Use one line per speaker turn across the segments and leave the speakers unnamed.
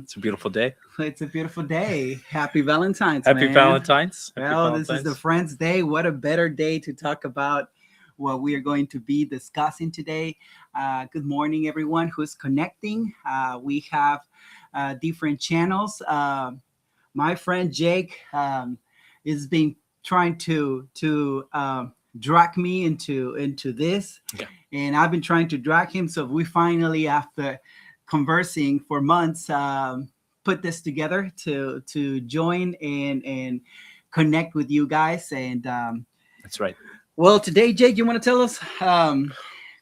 It's a beautiful day.
It's a beautiful day. Happy Valentine's,
Happy
man.
Valentine's. Happy
Well, this is the
Valentine's.
Friends Day. What a better day to talk about what we are going to be discussing today. Good morning, everyone who's connecting. We have different channels. My friend Jake is being trying to drag me into this,
Yeah.
and I've been trying to drag him. So we finally, after conversing for months, put this together to join and connect with you guys. And
That's right.
well, today, Jake, you want to tell us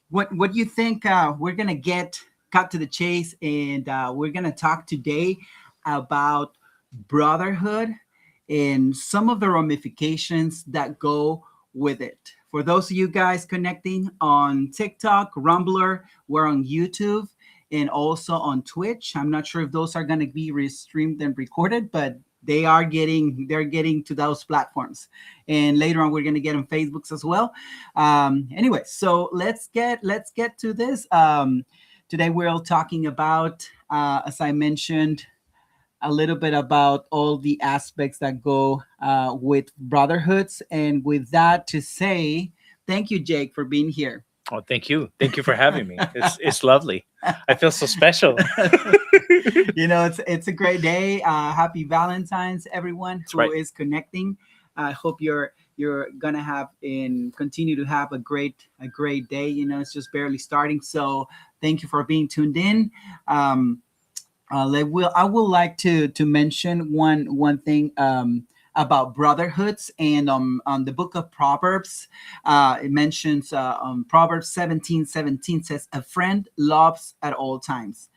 what you think? We're gonna get cut to the chase, and we're gonna talk today about brotherhood and some of the ramifications that go with it. For those of you guys connecting on TikTok, Rumbler, we're on YouTube and also on Twitch. I'm not sure if those are going to be restreamed and recorded, but they're getting to those platforms. And later on, we're going to get on Facebooks as well. Anyway, so let's get to this. Today, we're all talking about, as I mentioned, a little bit about all the aspects that go with brotherhoods. And with that to say, thank you, Jake, for being here.
Oh, thank you. Thank you for having me. It's lovely. I feel so special.
It's a great day. Happy Valentine's, everyone
That's
who
right.
is connecting. I hope you're gonna have and continue to have a great day. It's just barely starting. So thank you for being tuned in. I would like to mention one thing about brotherhoods, and on the book of Proverbs, it mentions Proverbs 17:17 says, "A friend loves at all times,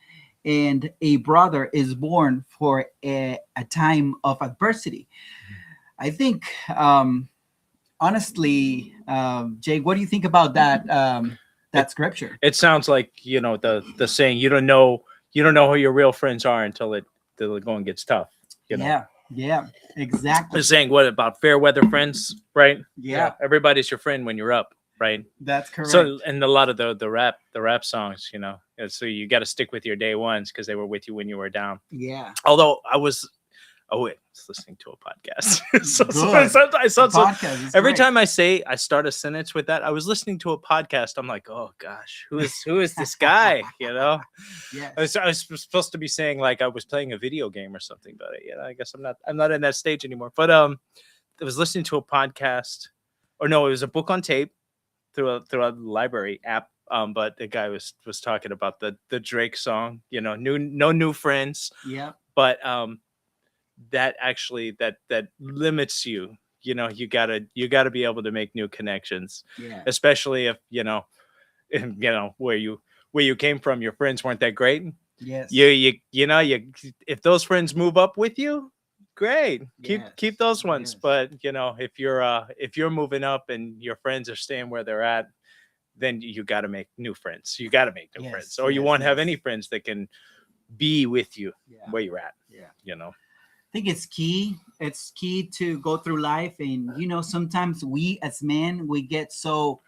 and a brother is born for a time of adversity." I think, honestly, Jake, what do you think about that scripture?
It sounds like the saying, you don't know who your real friends are until the going gets tough.
Yeah, exactly.
The saying, what about fair weather friends, right?
Yeah.
Everybody's your friend when you're up, right?
That's correct.
So, and a lot of the rap songs, so you got to stick with your day ones because they were with you when you were down.
Yeah.
Although I was listening to a podcast.
Podcast
every
great.
time I start a sentence with that, I was listening to a podcast. I'm like, oh gosh, who is this guy?
Yes.
I was supposed to be saying like I was playing a video game or something, but I guess I'm not in that stage anymore. But I was listening to a podcast, or no, it was a book on tape through a library app. But the guy was talking about the Drake song, no new friends.
Yeah.
But that actually that limits you. You gotta be able to make new connections.
Yeah.
Especially if where you came from, your friends weren't that great.
Yes.
If those friends move up with you, great.
Yes.
Keep those ones.
Yes.
But if you're moving up and your friends are staying where they're at, then you got to make new friends. You got to make new friends, or you won't have any friends that can be with you where you're at.
Yeah. I think it's key. It's key to go through life, and sometimes we as men, we get so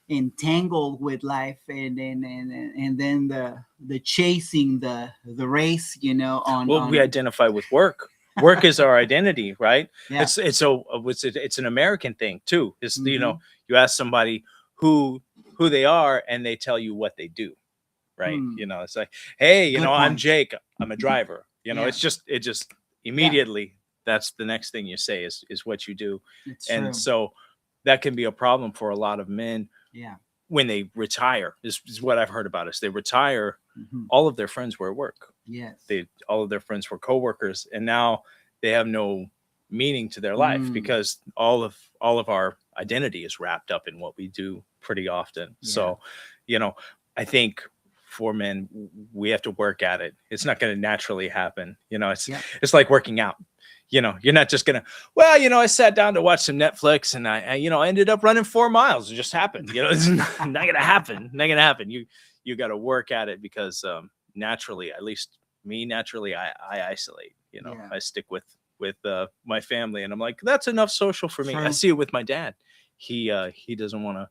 entangled with life, and then the chasing the race.
We identify with work. Work is our identity, right?
Yeah.
It's an American thing too. It's you ask somebody who they are, and they tell you what they do, right? It's like, hey, I'm Jake. I'm a driver. It's just immediately that's the next thing you say is what you do.
It's
and
true.
So that can be a problem for a lot of men.
Yeah.
When they retire, is what I've heard about us. They retire, all of their friends were at work.
Yes.
All of their friends were coworkers, and now they have no meaning to their life because all of our identity is wrapped up in what we do pretty often. Yeah. So, I think for men, we have to work at it. It's not going to naturally happen. It's like working out. You're not just gonna. Well, I sat down to watch some Netflix, and I ended up running 4 miles. It just happened. It's not gonna happen. Not gonna happen. You got to work at it because naturally, at least me, naturally, I isolate. I stick with my family, and I'm like, that's enough social for me. True. I see it with my dad. He doesn't want to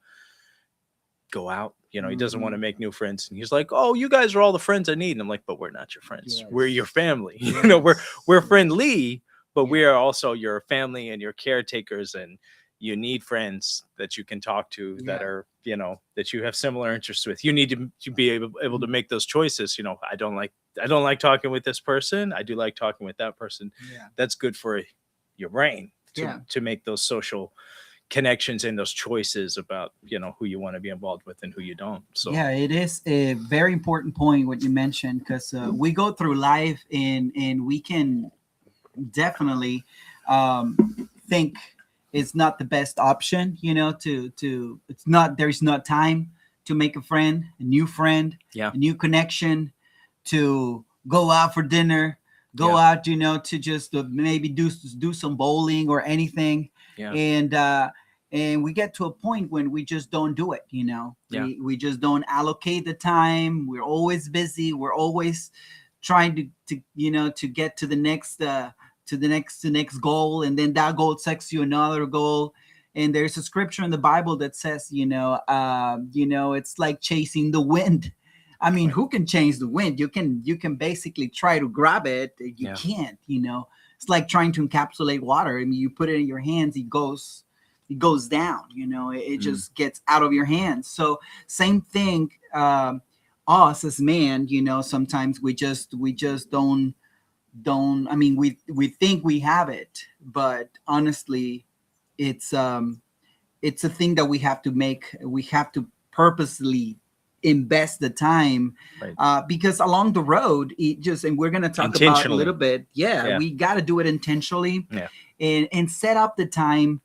go out. He doesn't want to make new friends. And he's like, oh, you guys are all the friends I need. And I'm like, but we're not your friends. We're your family. We're friendly, but we are also your family and your caretakers. And you need friends that you can talk to that are, that you have similar interests with. You need to be able to make those choices. I don't like talking with this person. I do like talking with that person. That's good for your brain to make those social connections and those choices about who you want to be involved with and who you don't. So
it is a very important point what you mentioned, because we go through life and we can definitely think it's not the best option, there's not time to make a new friend, a new connection, to go out for dinner, out, to just maybe do some bowling or anything. And we get to a point when we just don't do it. We just don't allocate the time. We're always busy. We're always trying to get to the next goal, and then that goal takes you another goal. And there's a scripture in the Bible that says, it's like chasing the wind. I mean, who can chase the wind? You can basically try to grab it. You can't. It's like trying to encapsulate water. I mean, you put it in your hands, it goes down. It just gets out of your hands. So same thing. Us as man, sometimes we just don't. I mean, we think we have it, but honestly, it's a thing that we have to make. We have to purposely invest the time, because along the road, and we're going to talk about a little bit. We got to do it intentionally, and set up the time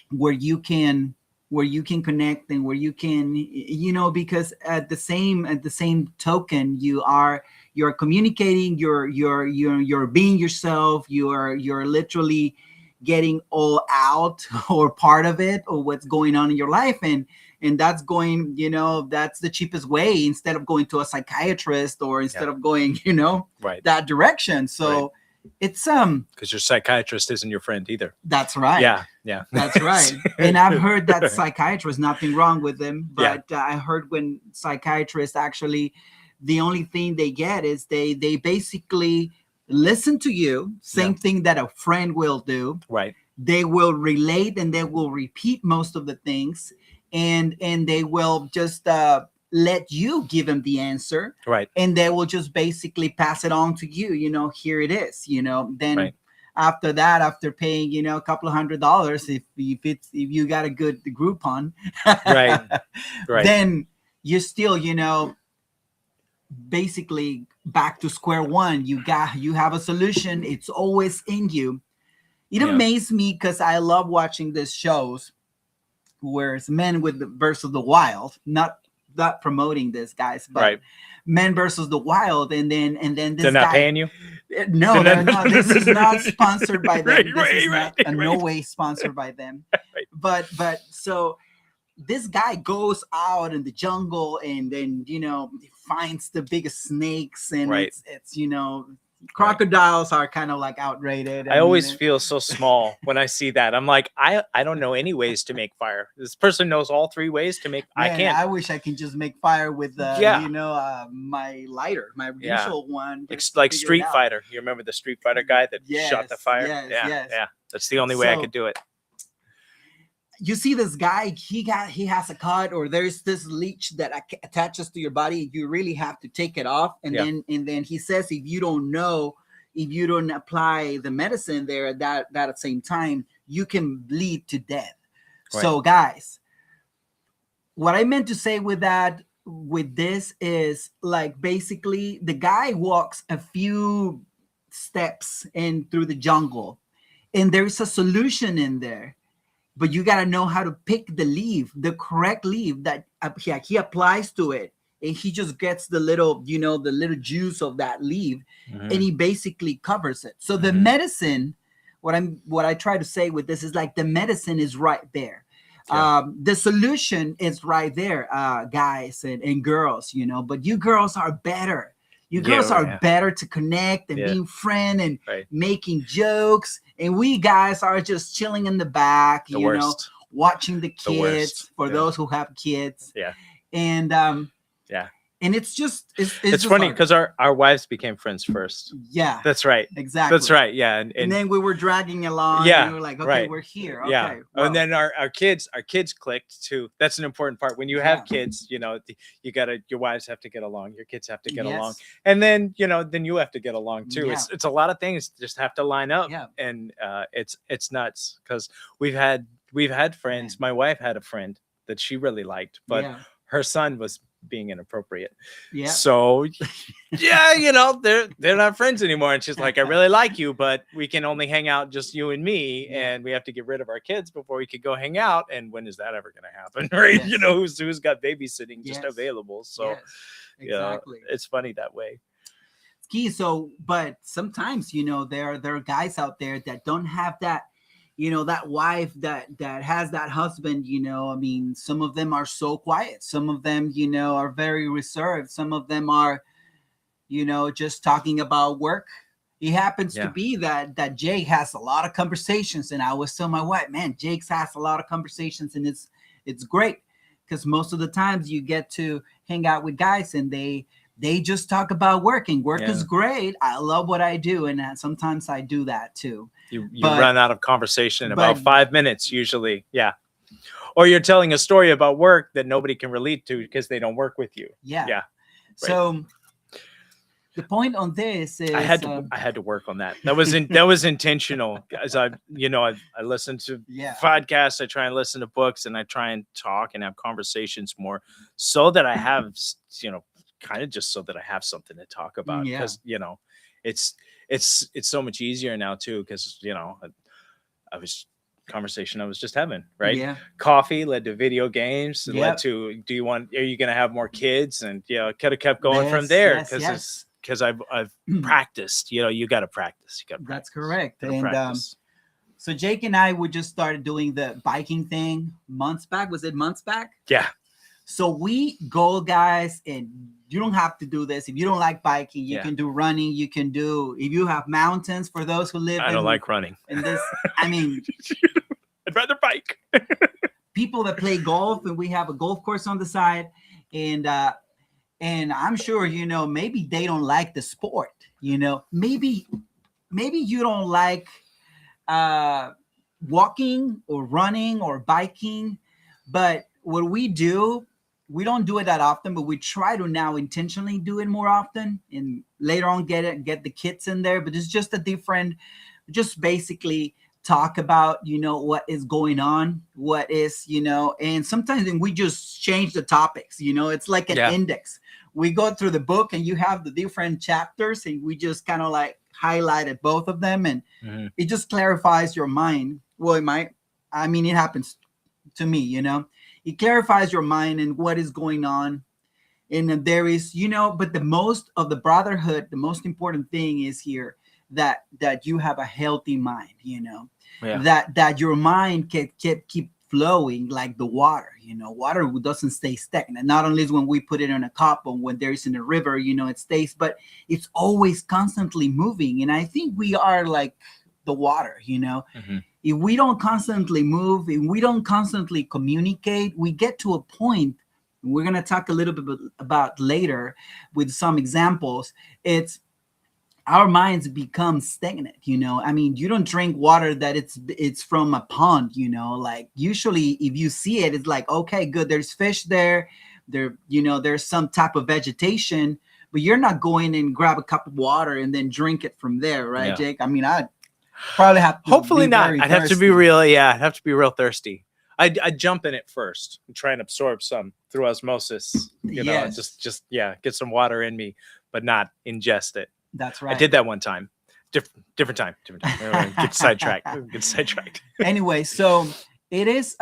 where you can connect, and where you can, because at the same token, you're communicating, you're being yourself, you're literally getting all out or part of it, or what's going on in your life, and that's going, that's the cheapest way, instead of going to a psychiatrist, or instead of going, that direction. So it's
because your psychiatrist isn't your friend either.
That's right. That's right. And I've heard that psychiatrists, nothing wrong with them, but I heard when psychiatrists actually, the only thing they get is they basically listen to you, same thing that a friend will do.
Right.
They will relate, and they will repeat most of the things, and they will just let you give them the answer.
Right.
And they will just basically pass it on to you. Here it is. Then after that, after paying a couple of $100, if you got a good Groupon,
right,
then you're still basically back to square one. You have a solution. It's always in you. It amazed me, because I love watching these shows where it's Men versus the Wild, not promoting this, guys, but Men versus the Wild, and then this
they're not paying you.
No, they're not. This is not sponsored by them. This is not no way sponsored by them. But so this guy goes out in the jungle, and then he finds the biggest snakes, and it's crocodiles are kind of like outrated.
I always feel so small when I see that. I'm like, I don't know any ways to make fire. This person knows all 3 ways to make.
Man,
I can't.
I wish I can just make fire with my lighter, my usual one.
Like Street Fighter. You remember the Street Fighter guy that shot the fire? Yeah. That's the only way I could do it.
You see this guy, he has a cut, or there's this leech that attaches to your body. You really have to take it off. And then he says, if you don't apply the medicine there at the same time, you can bleed to death. Right. So guys, what I meant to say with this is, like, basically the guy walks a few steps in through the jungle, and there's a solution in there. But you got to know how to pick the correct leaf that he applies to it. And he just gets the little juice of that leaf, and he basically covers it. So the medicine, what I try to say with this is, like, the medicine is right there. The solution is right there, guys and girls, but you girls are better. You girls are better to connect and being friend and making jokes. And we guys are just chilling in the back, watching the
The worst.
kids for those who have kids.
Yeah.
And
yeah.
And it's just
It's
just
funny because our wives became friends first.
Yeah.
That's right.
Exactly.
That's right. Yeah.
And then we were dragging along.
Yeah.
And we were like, okay,
right.
we're here.
Yeah.
Okay. Well,
And then our kids clicked too. That's an important part. When you have kids, you know, your wives have to get along. Your kids have to get along. And then, you know, then you have to get along too.
Yeah.
It's a lot of things just have to line up.
Yeah.
And it's nuts because we've had friends. My wife had a friend that she really liked, but her son was being inappropriate. Yeah. So yeah, you know, they're not friends anymore. And she's like, I really like you, but we can only hang out just you and me, and we have to get rid of our kids before we could go hang out. And when is that ever gonna happen? Right? Yes. You know, who's got babysitting just available. So exactly. It's funny that way.
Key. So, but sometimes, you know, there are guys out there that don't have that, you know, that wife that has that husband. You know, I mean, some of them are so quiet. Some of them, you know, are very reserved. Some of them are, you know, just talking about work. It happens to be that Jake has a lot of conversations, and I was telling my wife, man, Jake has a lot of conversations, and it's great because most of the times you get to hang out with guys and they just talk about work, and work is great. I love what I do, and sometimes I do that too.
You run out of conversation in about 5 minutes usually. Yeah. Or you're telling a story about work that nobody can relate to because they don't work with you. Yeah. Yeah. Right.
So the point on this is
I had to work on that. That was intentional. As I listen to podcasts, I try and listen to books, and I try and talk and have conversations more so that I have, you know, kind of just so that I have something to talk about. Because, you know, it's so much easier now too, because, you know, I was just having, right? Yeah. Coffee led to video games, led to are you going to have more kids? And could have kept going from there because I've practiced. You know, you got to practice.
That's correct. And so Jake and I would just started doing the biking thing months back. Was it months back?
Yeah.
So we go, guys, and you don't have to do this. If you don't like biking, you can do running. You can do, if you have mountains, for those who live
I don't like running.
And this, I mean,
I'd rather bike.
People that play golf, and we have a golf course on the side, and I'm sure, you know, maybe they don't like the sport, you know, maybe you don't like walking or running or biking, but what we do, we don't do it that often, but we try to now intentionally do it more often, and later on get the kids in there. But it's just just basically talk about, you know, what is going on, what is, you know, and sometimes we just change the topics, you know, it's like an index. We go through the book and you have the different chapters, and we just kind of like highlighted both of them, and it just clarifies your mind. Well, it happens to me, you know. It clarifies your mind and what is going on. And there is, you know, but the most of the brotherhood, the most important thing is here that you have a healthy mind, you know, that your mind can keep flowing like the water, you know. Water doesn't stay stagnant. Not only is when we put it in a cup or when there's in a river, you know, it stays, but it's always constantly moving. And I think we are like the water, you know. If we don't constantly move, if we don't constantly communicate, we get to a point, and we're going to talk a little bit about later with some examples, it's our minds become stagnant, you know. I mean, you don't drink water that it's from a pond, you know. Like usually if you see it, it's like, okay, good, there's fish there, you know, there's some type of vegetation, but you're not going and grab a cup of water and then drink it from there, right, Jake? I mean, I probably have to
hopefully not. I'd have to be real. I'd have to be real thirsty. I'd jump in it first and try and absorb some through osmosis. You know, just get some water in me, but not ingest it.
That's right.
I did that one time. Different time. Get sidetracked.
Anyway, so it is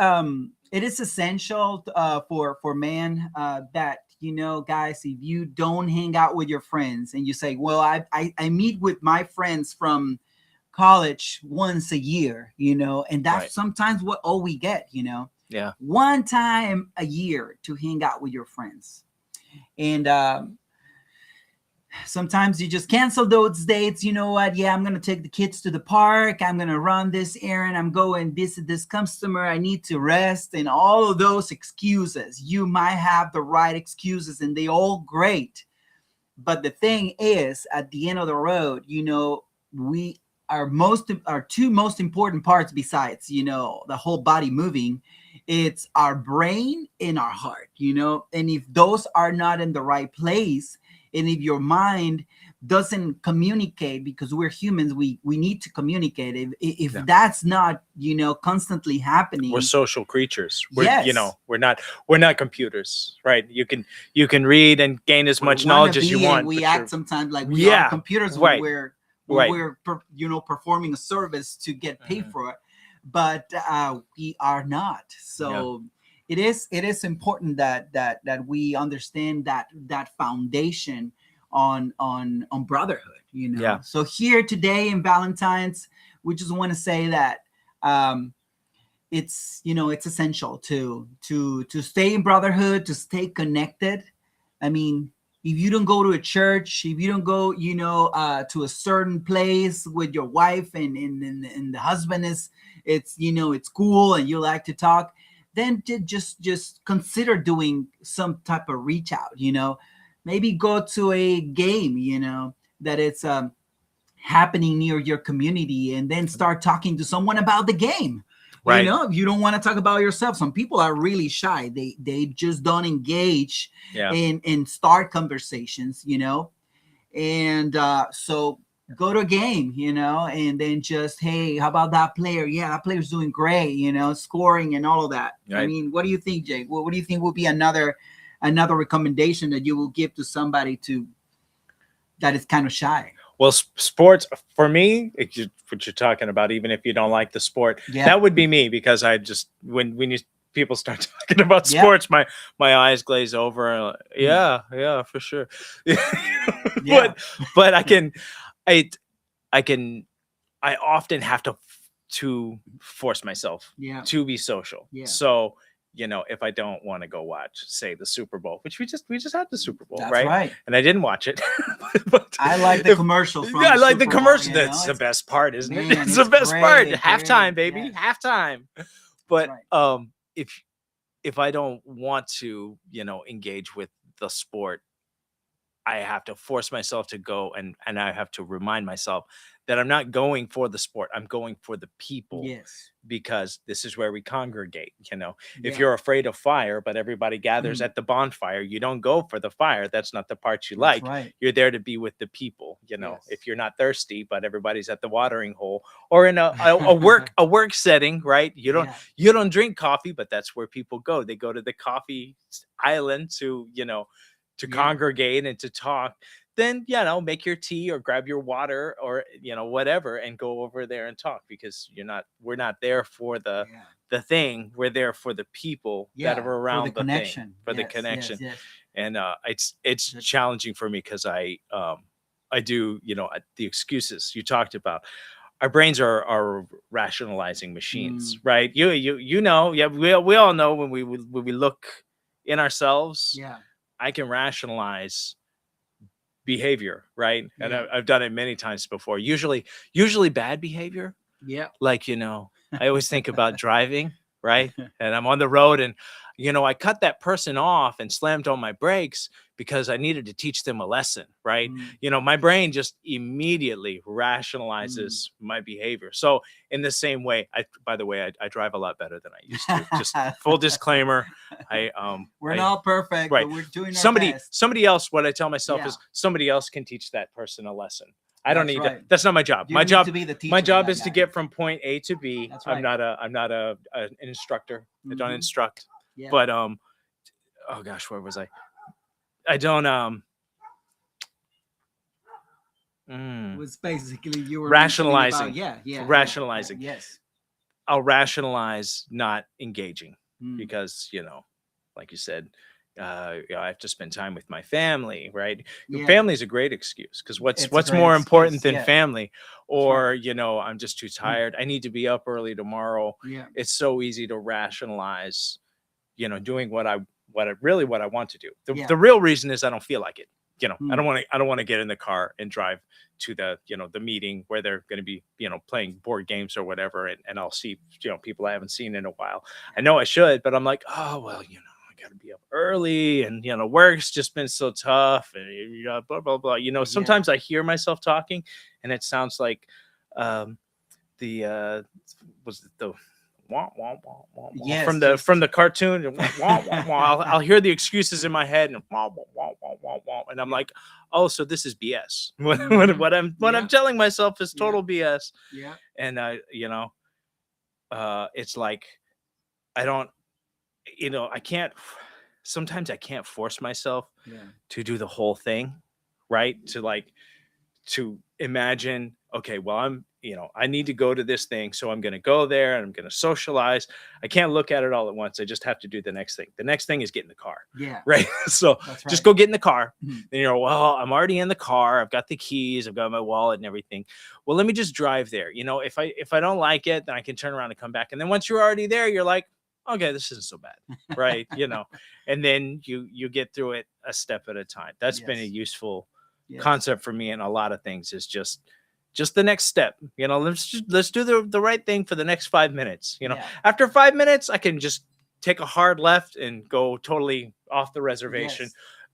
essential for men that, you know, guys, if you don't hang out with your friends and you say, well, I meet with my friends from college once a year, you know, and that's sometimes what all we get, you know. Yeah. One time a year to hang out with your friends. And sometimes you just cancel those dates. You know what? Yeah, I'm going to take the kids to the park. I'm going to run this errand. I'm going visit this customer. I need to rest. And all of those excuses, you might have the right excuses and they all great. But the thing is, at the end of the road, we our two most important parts besides, the whole body moving, it's our brain and our heart, and if those are not in the right place, and if your mind doesn't communicate, because we're humans, we need to communicate. If that's not, constantly happening,
we're social creatures.
Yes.
We're not computers, right? You can read and gain as much knowledge as you want.
We act sometimes like we are computers when we're performing a service to get paid for it, but we are not. So it is important that we understand that foundation on brotherhood. So here today in Valentine's, we just want to say that it's essential to stay in brotherhood, to stay connected. I mean, if you don't go to a church, if you don't go, to a certain place with your wife, and the husband it's cool and you like to talk, then just consider doing some type of reach out. Maybe go to a game, that it's happening near your community, and then start talking to someone about the game. Right. If you don't want to talk about yourself, some people are really shy. They just don't engage in start conversations, and so go to a game, and then just, hey, how about that player? Yeah, that player's doing great, scoring and all of that. Right. I mean, what do you think, Jake? What do you think would be another recommendation that you will give to somebody that is kind of shy?
Well, sports, for me, what you're talking about, even if you don't like the sport, that would be me, because I just, when people start talking about sports, my eyes glaze over. Yeah, for sure. But I often have to force myself to be social. So, if I don't want to go watch, say, the Super Bowl, which we just had the Super Bowl, right? And I didn't watch it. But
I like the commercial.
I like the commercial. That's the best part, isn't it? It's the best part. Halftime, baby, halftime. But if I don't want to, engage with the sport, I have to force myself to go, and I have to remind myself that I'm not going for the sport. I'm going for the people.
Yes.
Because this is where we congregate. If you're afraid of fire, but everybody gathers at the bonfire, you don't go for the fire. That's not the part you like.
Right.
You're there to be with the people. If you're not thirsty, but everybody's at the watering hole, or in a work setting, right? You don't drink coffee, but that's where people go. They go to the coffee island to congregate and to talk. Then, make your tea or grab your water or, whatever, and go over there and talk, because we're not there for the thing. We're there for the people that are around the connection, thing, for the connection. Yes. And it's challenging for me, because I do, the excuses you talked about. Our brains are rationalizing machines, right? We all know when we look in ourselves, I can rationalize behavior, right? And I've done it many times before. Usually bad behavior. Like, I always think about driving, right? And I'm on the road, and I cut that person off and slammed on my brakes because I needed to teach them a lesson, right? My brain just immediately rationalizes my behavior. So in the same way, by the way, I drive a lot better than I used to. Just full disclaimer.
We're not perfect,
right.
But we're doing our best.
Somebody else, what I tell myself is somebody else can teach that person a lesson. I don't need to. That's not my job. My job is to get from point A to B. I'm not an instructor. I don't instruct. But oh gosh, where was I? I don't
It was basically you were
rationalizing.
Rationalizing.
Yes. I'll rationalize not engaging because, like you said, I have to spend time with my family, right? Family is a great excuse, because what's more important than family? Or, I'm just too tired. I need to be up early tomorrow. It's so easy to rationalize, doing what I want to do. The real reason is I don't feel like it. you know, I don't want to get in the car and drive to the, you know, the meeting where they're going to be, you know, playing board games or whatever. And I'll see, you know, people I haven't seen in a while. I know I should, but I'm like, oh, well, you know, I got to be up early and, you know, work's just been so tough and you know, blah, blah, blah. You know, sometimes I hear myself talking and it sounds like was it the wah, wah, wah, wah, wah,
Yes,
from the cartoon. Wah, wah, wah. I'll hear the excuses in my head and wah, wah, wah, wah, wah, wah, and I'm like, oh, so this is BS. What I'm telling myself is total BS.
Yeah.
And you know, it's like I don't, you know, I can't. Sometimes I can't force myself to do the whole thing, right? To imagine, okay, well, I'm, you know, I need to go to this thing. So I'm going to go there and I'm going to socialize. I can't look at it all at once. I just have to do the next thing. The next thing is get in the car.
Yeah.
Right. So just go get in the car. Then you're, well, I'm already in the car. I've got the keys. I've got my wallet and everything. Well, let me just drive there. You know, if I don't like it, then I can turn around and come back. And then once you're already there, you're like, okay, this isn't so bad. Right. You know, and then you get through it a step at a time. That's been a useful concept for me in a lot of things, is just the next step. You know, let's do the right thing for the next 5 minutes. You know, after 5 minutes, I can just take a hard left and go totally off the reservation.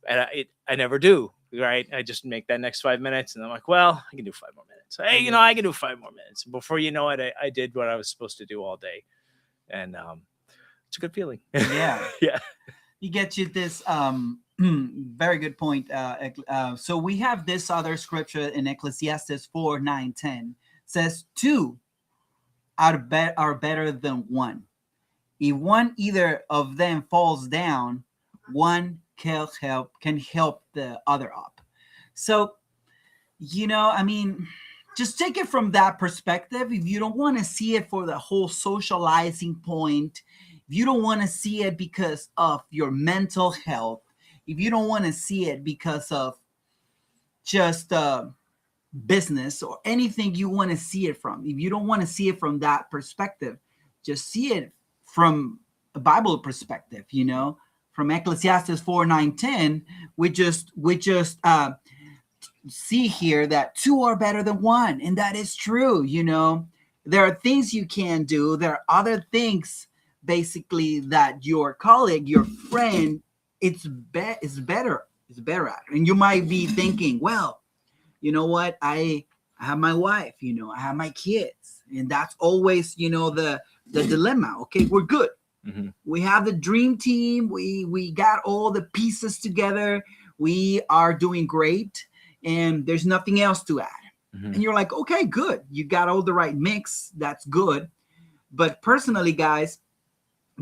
And I never do. Right. I just make that next 5 minutes and I'm like, well, I can do 5 more minutes. Hey, you know, I can do 5 more minutes. Before you know it, I did what I was supposed to do all day. And it's a good feeling. Yeah.
You get you this very good point. So we have this other scripture in Ecclesiastes 4:9-10 says 2 are better than 1. If one either of them falls down, one can help the other up. So, you know, I mean, just take it from that perspective. If you don't want to see it for the whole socializing point, if you don't want to see it because of your mental health, if you don't want to see it because of just business or anything you want to see it from, if you don't want to see it from that perspective, just see it from a Bible perspective, you know, from Ecclesiastes 4:9-10, we just see here that 2 are better than 1. And that is true. You know, there are things you can do. There are other things basically that your colleague, your friend, is better at. And you might be thinking, well, you know what? I have my wife, you know, I have my kids. And that's always, you know, the dilemma. Okay, we're good. Mm-hmm. We have the dream team. We got all the pieces together. We are doing great. And there's nothing else to add. Mm-hmm. And you're like, okay, good. You got all the right mix. That's good. But personally, guys,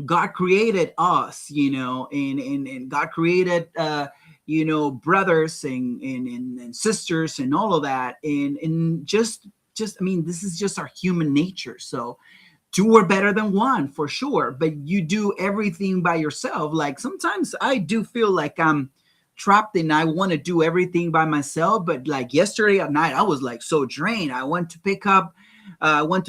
God created us, you know, and God created, you know, brothers and sisters and all of that. And just, I mean, this is just our human nature. So 2 are better than 1 for sure. But you do everything by yourself. Like sometimes I do feel like I'm trapped and I want to do everything by myself. But like yesterday at night, I was like so drained. I went to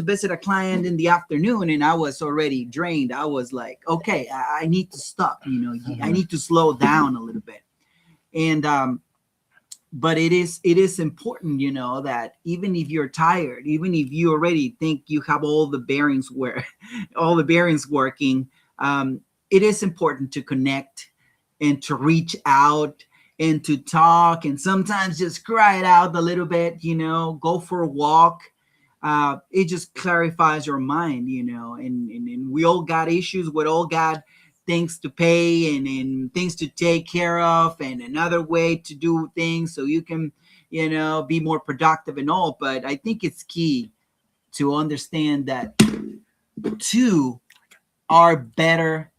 visit a client in the afternoon and I was already drained. I was like, okay, I need to stop, you know, I need to slow down a little bit. And, but it is important, you know, that even if you're tired, even if you already think you have all the bearings working, it is important to connect and to reach out and to talk and sometimes just cry it out a little bit, you know, go for a walk. It just clarifies your mind, you know, and we all got issues. We all got things to pay and things to take care of and another way to do things so you can, you know, be more productive and all. But I think it's key to understand that 2 are better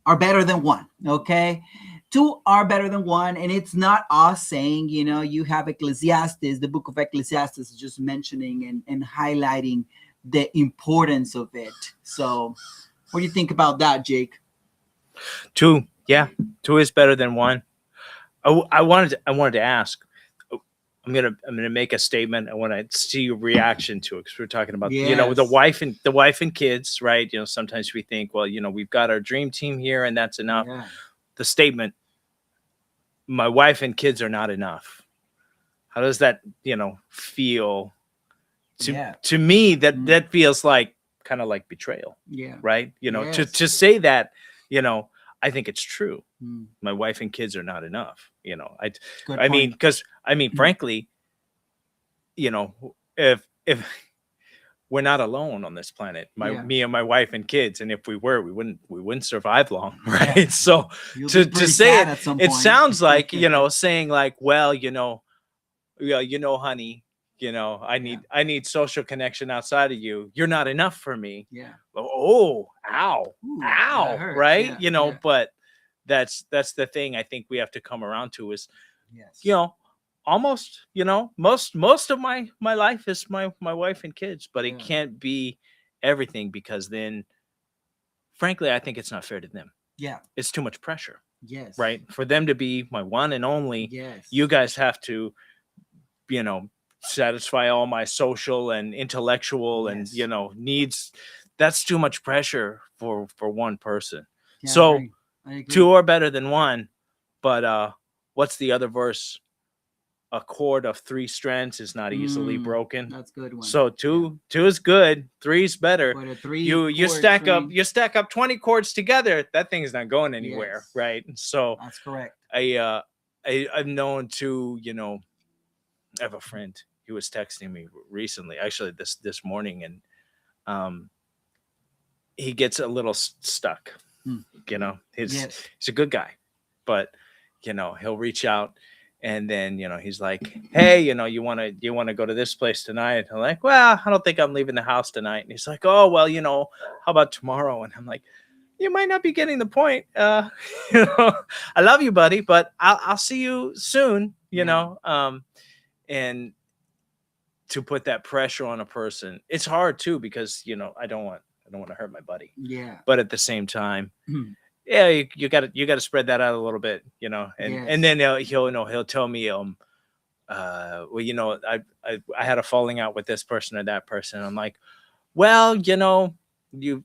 than 1. Okay. 2 are better than 1. And it's not us saying, you know, you have Ecclesiastes, the book of Ecclesiastes just mentioning and highlighting the importance of it. So what do you think about that, Jake?
2. Yeah. 2 is better than 1. I wanted to ask, I'm going to make a statement. I want to see your reaction to it. Cause we're talking about, you know, the wife and kids, right? You know, sometimes we think, well, you know, we've got our dream team here and that's enough. Yeah. The statement, my wife and kids are not enough. How does that, feel to me? That feels like kind of like betrayal.
Yeah.
Right.
Yes.
To say that, I think it's true. My wife and kids are not enough.
Good
I mean,
point.
because frankly, if we're not alone on this planet, me and my wife and kids, and if we were, we wouldn't survive long, right?
Yeah.
So
You'll
to
be pretty
say
sad
it,
at some
it
point.
sounds like saying like, well, honey, I need social connection outside of you. You're not enough for me.
Yeah.
Oh, ow,
Ooh, that
ow,
hurts.
right?
Yeah.
But that's the thing I think we have to come around to is,
Yes.
almost, most of my life is my wife and kids, but it can't be everything, because then frankly, I think it's not fair to them.
Yeah.
It's too much pressure.
Yes.
Right? For them to be my one and only,
Yes.
you guys have to, satisfy all my social and intellectual and, needs. That's too much pressure for one person.
Yeah,
So
I agree.
two are better than one, but what's the other verse? A cord of three strands is not easily broken.
That's a good one.
So two is good, three's better.
But a three
You stack up 20 cords together, that thing's not going anywhere.
Yes.
Right? So
That's correct.
I've known to, I have a friend who was texting me recently, actually this morning, and he gets a little stuck. He's a good guy, but he'll reach out, and then he's like, hey, you want to go to this place tonight? I'm like, well, I don't think I'm leaving the house tonight. And he's like, oh, well, how about tomorrow? And I'm like, you might not be getting the point. I love you, buddy, but I'll see you soon. And to put that pressure on a person, it's hard too, because I don't want to hurt my buddy.
Yeah.
But at the same time, yeah, you got to spread that out a little bit, and then he'll tell me, well, I had a falling out with this person or that person. I'm like, well, you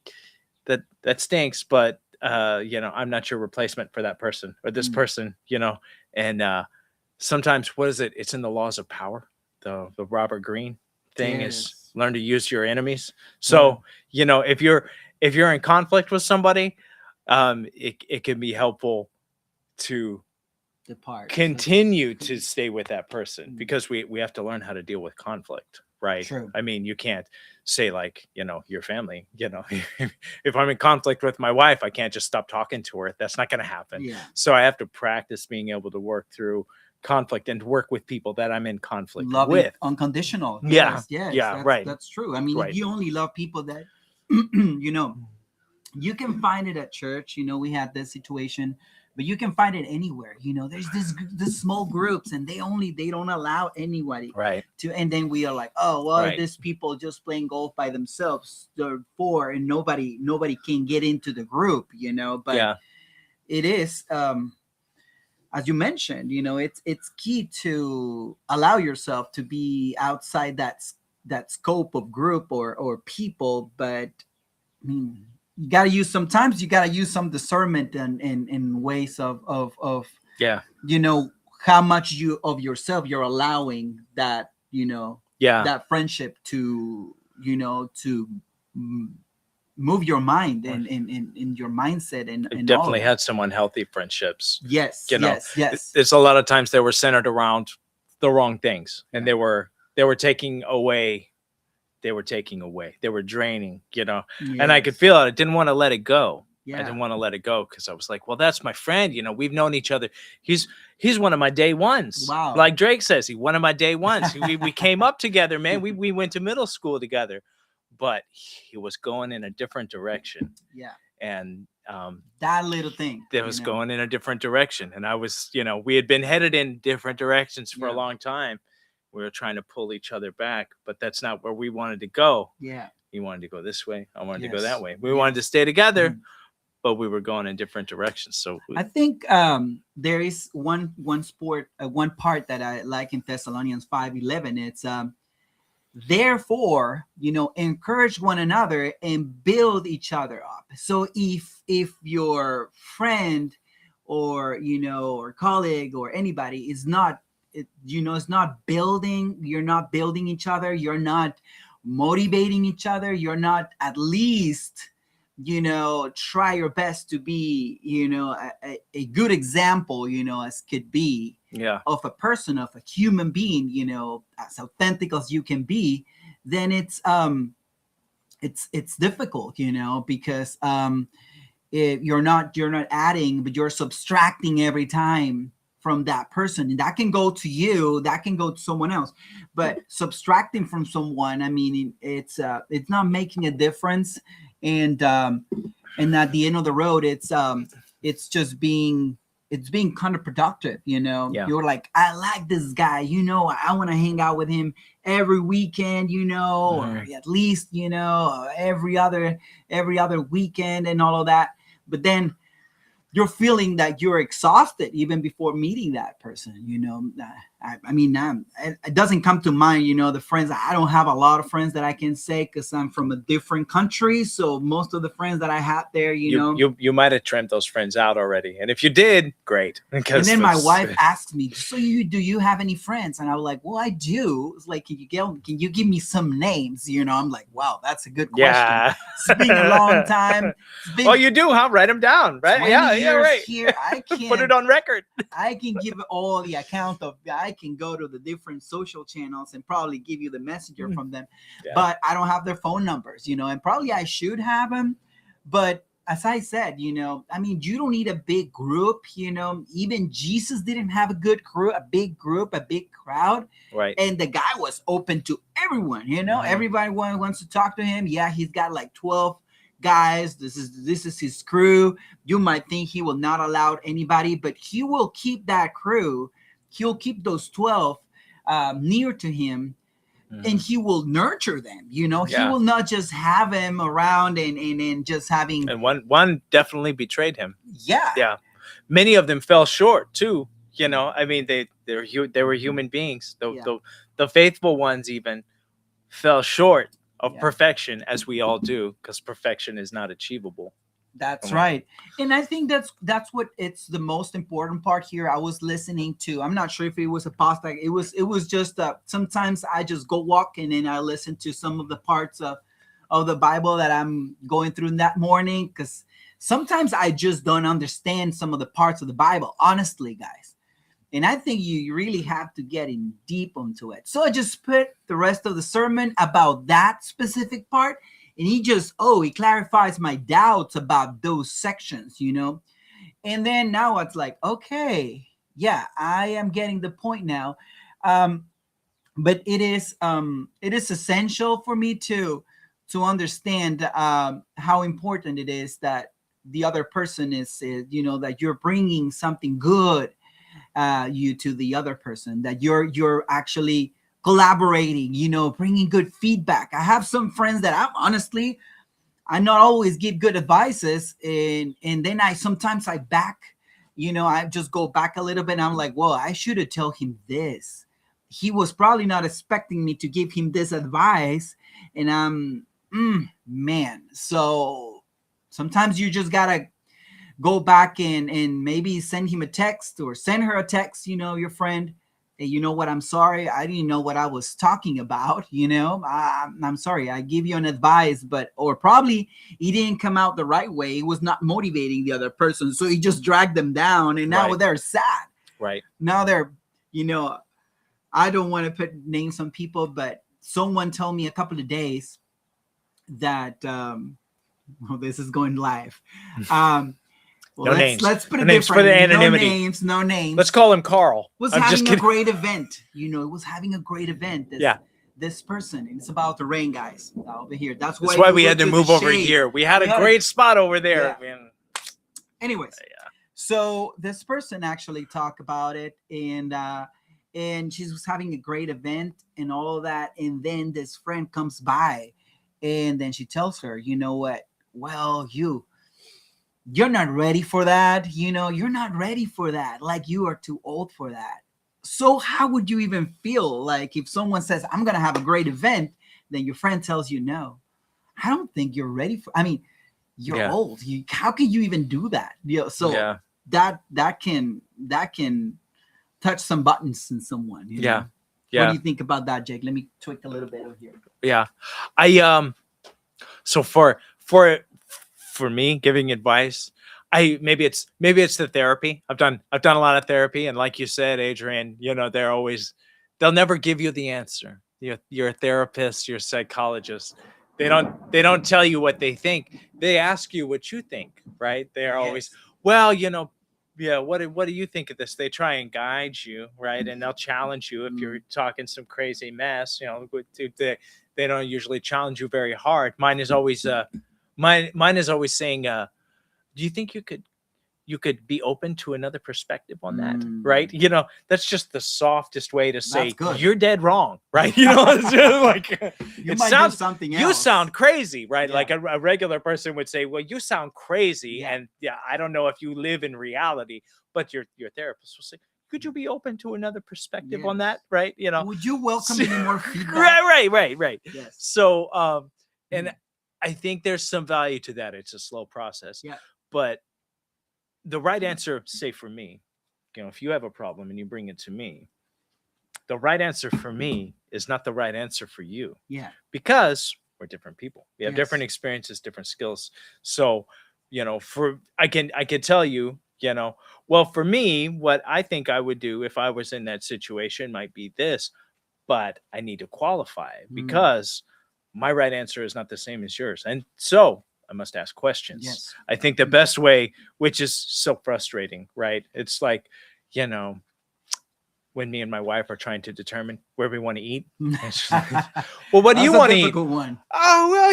that stinks, but I'm not your replacement for that person or this person, and sometimes, what is it? It's in the laws of power. The Robert Greene thing is learn to use your enemies. So, if you're in conflict with somebody, it can be helpful to continue to stay with that person, because we have to learn how to deal with conflict, right?
True.
I mean, you can't say like, your family, if I'm in conflict with my wife, I can't just stop talking to her. That's not going to happen.
Yeah.
So I have to practice being able to work through conflict and work with people that I'm in conflict
with. Unconditional.
Yes.
Right. That's true. I mean, if you only love people that, you can find it at church. We had this situation, but you can find it anywhere. There's this small groups, and they don't allow anybody to. And then we are like, oh well, these people just playing golf by themselves. They're four, and nobody can get into the group. But it is. As you mentioned, it's key to allow yourself to be outside that scope of group or people. But you got to use some discernment and ways of how much of yourself you're allowing that that friendship to move your mind and in your mindset and
definitely had some unhealthy friendships.
Yes.
There's a lot of times they were centered around the wrong things, and they were taking away. They were draining, and I could feel it. I didn't want to let it go. I didn't want to let it go, because I was like, well, that's my friend. We've known each other. He's one of my day ones.
Wow.
Like Drake says, he's one of my day ones. we came up together, man. We went to middle school together. But he was going in a different direction. Yeah. And
that little thing
that was going in a different direction. And I was, we had been headed in different directions for a long time. We were trying to pull each other back, but that's not where we wanted to go.
Yeah.
He wanted to go this way. I wanted to go that way. We wanted to stay together, but we were going in different directions. So
I think there is one part that I like in Thessalonians 5:11. It's therefore, encourage one another and build each other up. So if your friend or, or colleague or anybody is not, it's not building. You're not building each other. You're not motivating each other. You're not at least, try your best to be, a good example, as could be, of a person, of a human being, as authentic as you can be, then it's difficult, because if you're not adding, but you're subtracting every time from that person, and that can go to you, that can go to someone else, but subtracting from someone, I mean, it's not making a difference, and at the end of the road, it's just being counterproductive. You're like, I like this guy, I want to hang out with him every weekend, or at least, every other weekend and all of that. But then you're feeling that you're exhausted even before meeting that person. I mean, it doesn't come to mind, the friends. I don't have a lot of friends that I can say because I'm from a different country. So most of the friends that I had there,
you might have trimmed those friends out already. And if you did, great.
And then my wife asked me, "So do you have any friends?" And I was like, "Well, I do." It's like, can you give me some names? I'm like, wow, that's a good question.
Yeah.
It's been a long time.
Oh, you do, huh? Write them down, right? Yeah, right.
Here, I can
put it on record.
I can give all the account of. I can go to the different social channels and probably give you the messenger from them, but I don't have their phone numbers, and probably I should have them. But as I said, I mean, you don't need a big group, even Jesus didn't have a good group, a big crowd.
Right.
And the guy was open to everyone, everybody wants to talk to him. Yeah, he's got like 12 guys. This is his crew. You might think he will not allow anybody, but he will keep that crew. He'll keep those 12 near to him, and he will nurture them. He will not just have him around and just having.
And one definitely betrayed him.
Yeah.
Many of them fell short too. I mean, they were human beings. The faithful ones even fell short of perfection, as we all do, because perfection is not achievable.
That's right. And I think that's what it's the most important part here. I was listening to, I'm not sure if it was a podcast. It was just sometimes I just go walking and I listen to some of the parts of the Bible that I'm going through that morning, because sometimes I just don't understand some of the parts of the Bible, honestly, guys. And I think you really have to get in deep onto it. So I just put the rest of the sermon about that specific part. And he clarifies my doubts about those sections, And then now it's like, okay, yeah, I am getting the point now. But it is essential for me to understand how important it is that the other person is, that you're bringing something good you to the other person, that you're actually collaborating, bringing good feedback. I have some friends that I not always give good advices, and then sometimes I I just go back a little bit, and I'm like, well, I should have told him this. He was probably not expecting me to give him this advice, and man. So sometimes you just gotta go back and maybe send him a text or send her a text, your friend. Hey, you know what? I'm sorry. I didn't know what I was talking about. I'm sorry. I give you an advice, or probably he didn't come out the right way. He was not motivating the other person. So he just dragged them down, and now they're sad.
Right.
Now they're, I don't want to put names on people, but someone told me a couple of days that, this is going live.
Well,
let's put it
names
different.
For the anonymity.
No names.
Let's call him Carl.
Was having a great event. It was having a great event. This person. And it's about to rain, guys. Over here. That's why
we had to move over here. We had a great spot over there.
Yeah. Anyways, so this person actually talked about it, and she was having a great event and all of that. And then this friend comes by, and then she tells her, you know what? Well, you're not ready for that. You're not ready for that. Like, you are too old for that. So how would you even feel like if someone says, I'm going to have a great event, then your friend tells you no? I don't think you're ready for, you're old. How can you even do that? that can touch some buttons in someone. You know? What do you think about that, Jake? Let me tweak a little bit over here.
Yeah. So for me giving advice, maybe it's the therapy. I've done a lot of therapy, and like you said, Adrian, they'll never give you the answer. You're a therapist, you're a psychologist. They don't tell you what they think. They ask you what you think, right? They're always, well, what do you think of this? They try and guide you, right? And they'll challenge you if you're talking some crazy mess. They don't usually challenge you very hard. Mine is always saying, do you think you could be open to another perspective on that, right? That's just the softest way to say you're dead wrong, right? It's just like
it sounds something else.
You sound crazy, right? Like a regular person would say, well, you sound crazy, and I don't know if you live in reality, but your therapist will say, could you be open to another perspective on that, right?
Would you welcome any more feedback?
Right.
Yes.
So, and I think there's some value to that. It's a slow process, but the right answer, say for me, if you have a problem and you bring it to me, the right answer for me is not the right answer for you.
Yeah.
Because we're different people. We have different experiences, different skills. So, I can tell you, well, for me, what I think I would do if I was in that situation might be this, but I need to qualify because my right answer is not the same as yours. And so I must ask questions.
Yes.
I think the best way, which is so frustrating, right? It's like, when me and my wife are trying to determine where we want to eat. Well, what do you want to eat?
One.
Oh, well,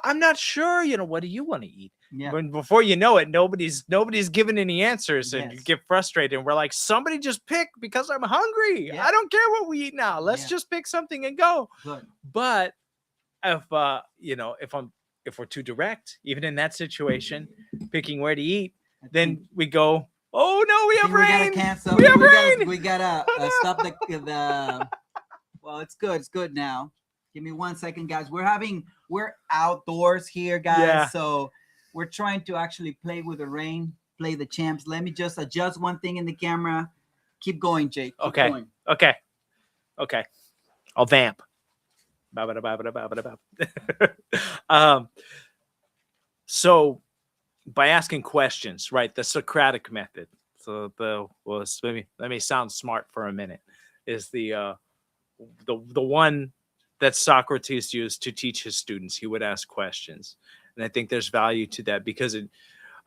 I'm not sure. What do you want to eat?
Yeah.
When before you know it, nobody's giving any answers, and you get frustrated. And we're like, somebody just pick because I'm hungry.
Yeah.
I don't care what we eat now. Let's just pick something and go.
Good.
But if we're too direct, even in that situation, picking where to eat, then we go, oh no, we have rain.
We gotta cancel.
We have rain.
We gotta stop the. Well, it's good. It's good now. Give me 1 second, guys. We're outdoors here, guys.
Yeah.
So we're trying to actually play with the rain, play the champs. Let me just adjust one thing in the camera. Keep going, Jake. Keep going.
Okay. I'll vamp. So by asking questions, right? The Socratic method. So let me sound smart for a minute. Is the one that Socrates used to teach his students. He would ask questions, and I think there's value to that because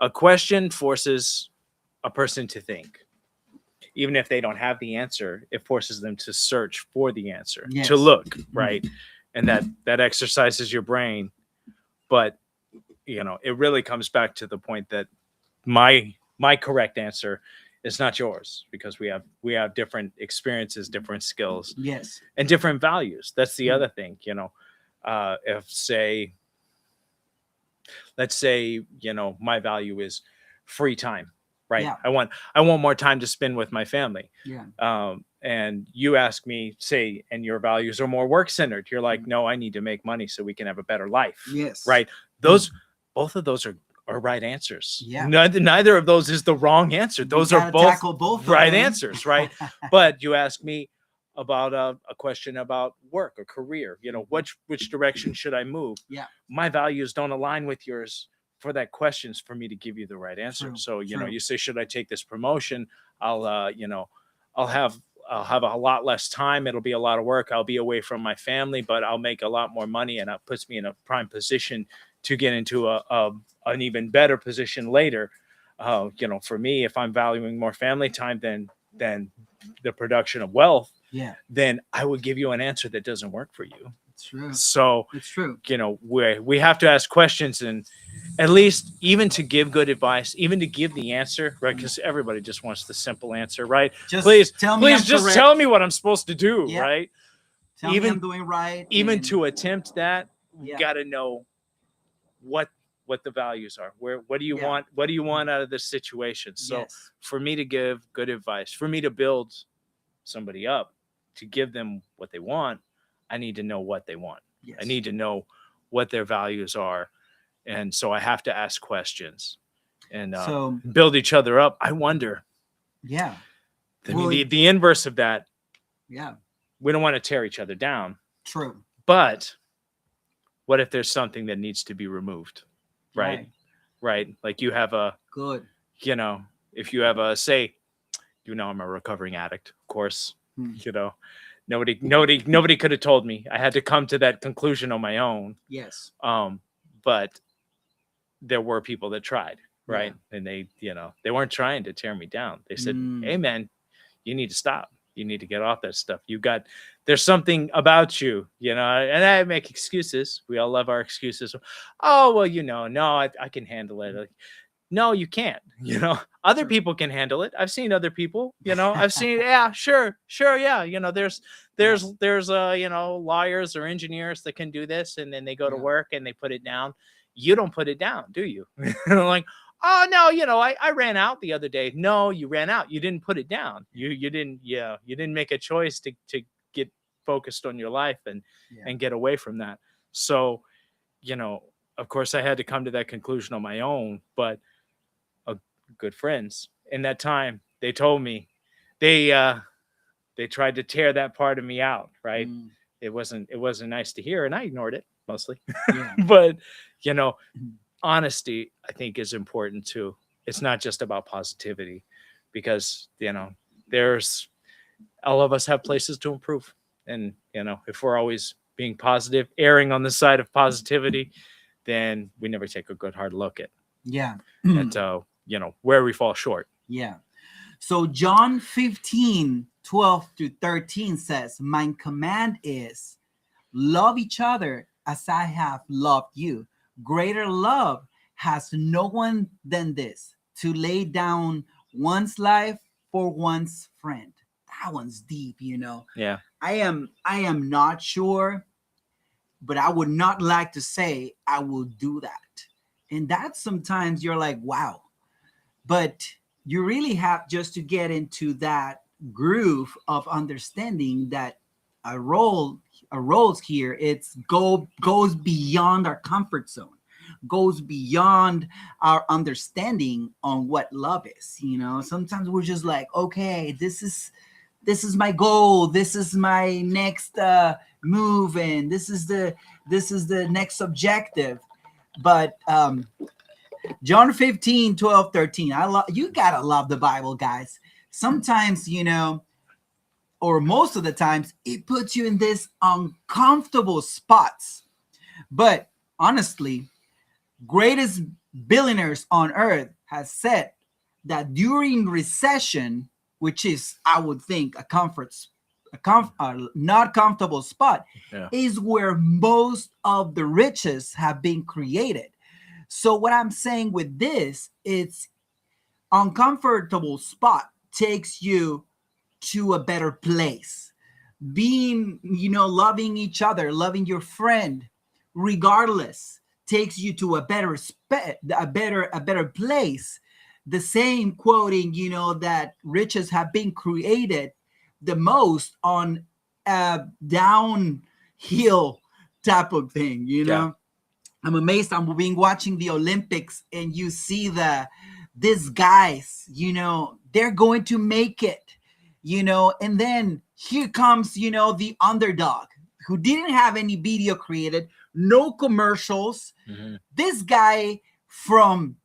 a question forces a person to think. Even if they don't have the answer, it forces them to search for the answer, to look, right? And that exercises your brain. But, it really comes back to the point that my correct answer is not yours because we have different experiences, different skills, and different values. That's the other thing, let's say, my value is free time. Right. Yeah. I want more time to spend with my family.
Yeah.
And you ask me, say, and your values are more work centered. You're like, no, I need to make money so we can have a better life.
Yes.
Right. Both of those are right answers.
Yeah.
Neither of those is the wrong answer. Those are both right answers. Right. But you ask me about a question about work or career, which direction should I move?
Yeah.
My values don't align with yours. For that questions for me to give you the right answer.
True,
so, you say, should I take this promotion? I'll have a lot less time. It'll be a lot of work. I'll be away from my family, but I'll make a lot more money, and it puts me in a prime position to get into an even better position later. For me, if I'm valuing more family time than the production of wealth, then I would give you an answer that doesn't work for you.
True.
So
it's true.
We have to ask questions, and at least even to give good advice, even to give the answer, right? Because everybody just wants the simple answer, right? Please tell me what I'm supposed to do, right?
Tell me I'm doing right.
Even to attempt that, we got to know what the values are. What do you want? What do you want out of this situation? So for me to give good advice, for me to build somebody up, to give them what they want, I need to know what they want.
Yes.
I need to know what their values are. And so I have to ask questions. and
So
build each other up. I wonder.
yeah.
I mean, the inverse of that.
Yeah.
We don't want to tear each other down.
True.
But what if there's something that needs to be removed? Right. Like you have a
good.
You know, if you have a say, I'm a recovering addict, of course. Nobody could have told me. I had to come to that conclusion on my own.
Yes.
But there were people that tried, right?
Yeah.
And they weren't trying to tear me down. They said, "Hey man, you need to stop. You need to get off that stuff. There's something about you, and I make excuses. We all love our excuses. Oh, well, no, I can handle it. Like, no, you can't, other people can handle it. I've seen other people, I've seen, yeah, sure. Yeah. There's lawyers or engineers that can do this. And then they go to work and they put it down. You don't put it down, do you? Like, oh no, I ran out the other day. No, you ran out. You didn't put it down. You didn't make a choice to get focused on your life and get away from that. So, of course I had to come to that conclusion on my own, but good friends in that time, they told me they tried to tear that part of me out. Right. It wasn't nice to hear. And I ignored it mostly, but honesty, I think, is important too. It's not just about positivity, because there's all of us have places to improve, and if we're always being positive, erring on the side of positivity, then we never take a good hard look at where we fall short.
Yeah. So John 15:12-13 says, "My command is, love each other as I have loved you. Greater love has no one than this, to lay down one's life for one's friend." That one's deep,
Yeah.
I am not sure, but I would not like to say I will do that. And that sometimes you're like, wow. But you really have just to get into that groove of understanding that a roles here, goes beyond our comfort zone, goes beyond our understanding on what love is. Sometimes we're just like, okay, this is my goal, this is my next move, and this is the next objective. But John 15:12-13. You gotta love the Bible, guys. Sometimes, or most of the times, it puts you in this uncomfortable spots. But honestly, greatest billionaires on earth has said that during recession, which is, I would think, a not comfortable spot, is where most of the riches have been created. So what I'm saying with this, it's uncomfortable spot takes you to a better place. Being, loving each other, loving your friend, regardless, takes you to a better place. The same quoting, that riches have been created the most on a downhill type of thing, Yeah. I'm amazed. I'm being watching the Olympics, and you see these guys, they're going to make it, and then here comes, the underdog who didn't have any video created, no commercials. Mm-hmm. This guy from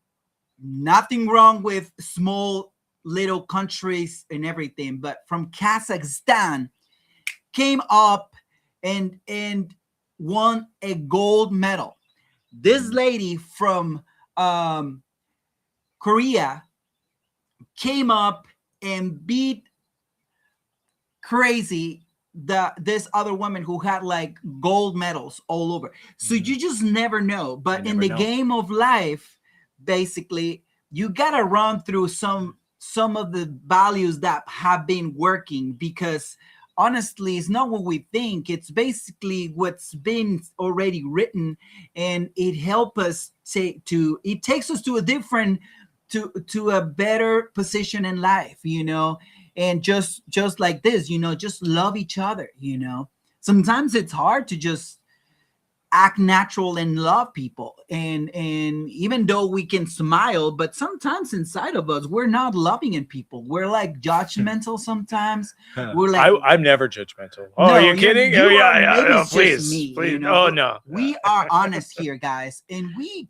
nothing wrong with small little countries and everything, but from Kazakhstan came up and won a gold medal. This lady from Korea came up and beat crazy this other woman who had like gold medals all over. So you just never know. But in the game of life, basically, you gotta run through some of the values that have been working, because honestly, it's not what we think. It's basically what's been already written, and it helps us it takes us to a different, to a better position in life, and just like this, just love each other. Sometimes it's hard to just act natural and love people. And even though we can smile, but sometimes inside of us, we're not loving in people. We're like judgmental sometimes. We're like,
I'm never judgmental. Oh,
no,
are you kidding?
you
Oh, yeah,
are,
yeah,
maybe
no,
it's just
please,
me,
please. Oh, no.
we are honest here, guys. And we,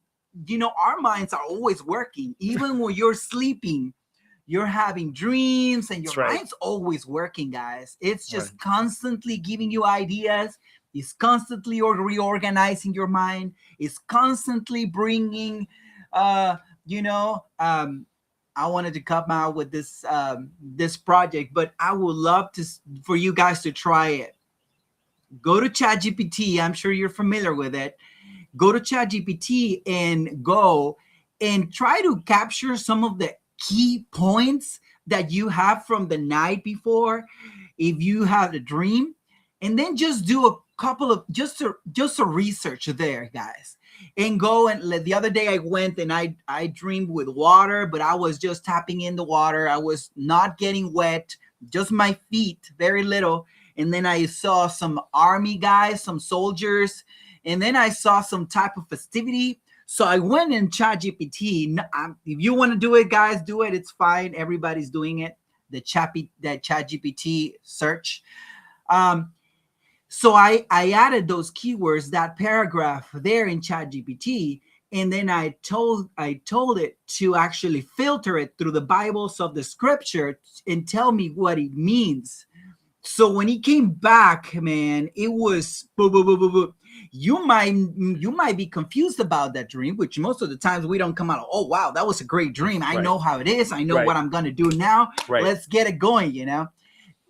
our minds are always working. Even when you're sleeping, you're having dreams and your
That's right.
mind's always working, guys. It's just constantly giving you ideas. It's constantly reorganizing your mind. It's constantly bringing, I wanted to come out with this project, but I would love for you guys to try it. Go to ChatGPT. I'm sure you're familiar with it. Go to ChatGPT and go and try to capture some of the key points that you have from the night before, if you have a dream, and then just do a couple of just a research there, guys. And go and the other day I went and I dreamed with water, but I was just tapping in the water. I was not getting wet, just my feet, very little. And then I saw some army guys, some soldiers, and then I saw some type of festivity. So I went in ChatGPT. If you want to do it, guys, do it. It's fine. Everybody's doing it. The ChatGPT search. So I added those keywords, that paragraph there in ChatGPT, and then I told it to actually filter it through the Bibles of the Scripture and tell me what it means. So when he came back, man, it was boo, boo, boo, boo, boo. You might be confused about that dream, which most of the times we don't come out of, oh wow, that was a great dream. I know how it is. I know what I'm gonna do now. Let's get it going,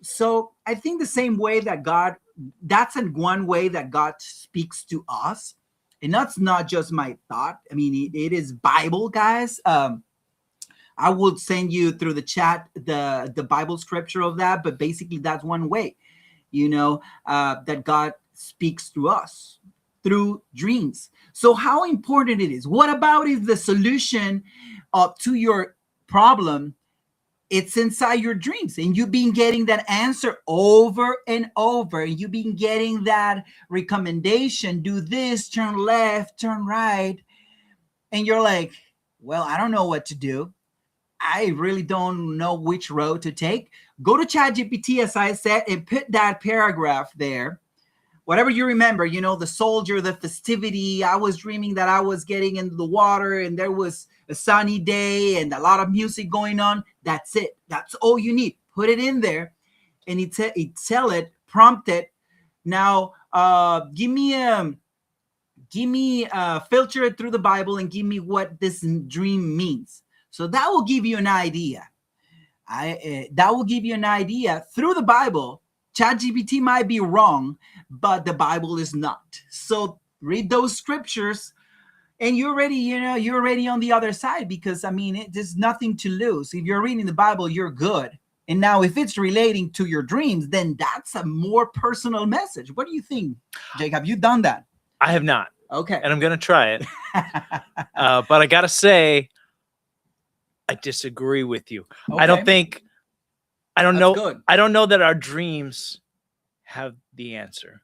So I think the same way that God, that's in one way that God speaks to us. And that's not just my thought. I mean, it is Bible, guys. I will send you through the chat the Bible scripture of that, but basically that's one way, that God speaks through us through dreams. So how important it is? What about is the solution to your problem? It's inside your dreams, and you've been getting that answer over and over. You've been getting that recommendation: do this, turn left, turn right, and you're like, well, I don't know what to do. I really don't know which road to take. Go to ChatGPT, as I said, and put that paragraph there. Whatever you remember, the soldier, the festivity. I was dreaming that I was getting into the water and there was a sunny day and a lot of music going on. That's it. That's all you need. Put it in there and prompt it. Now, give me filter it through the Bible and give me what this dream means. So that will give you an idea. That will give you an idea through the Bible. ChatGPT might be wrong, but the Bible is not. So read those scriptures, and you're already on the other side, because there's nothing to lose. If you're reading the Bible, you're good. And now, if it's relating to your dreams, then that's a more personal message. What do you think, Jake? Have you done that?
I have not.
Okay,
and I'm gonna try it. But I gotta say, I disagree with you.
Okay.
I don't
That's
know.
good.
I don't know that our dreams have the answer.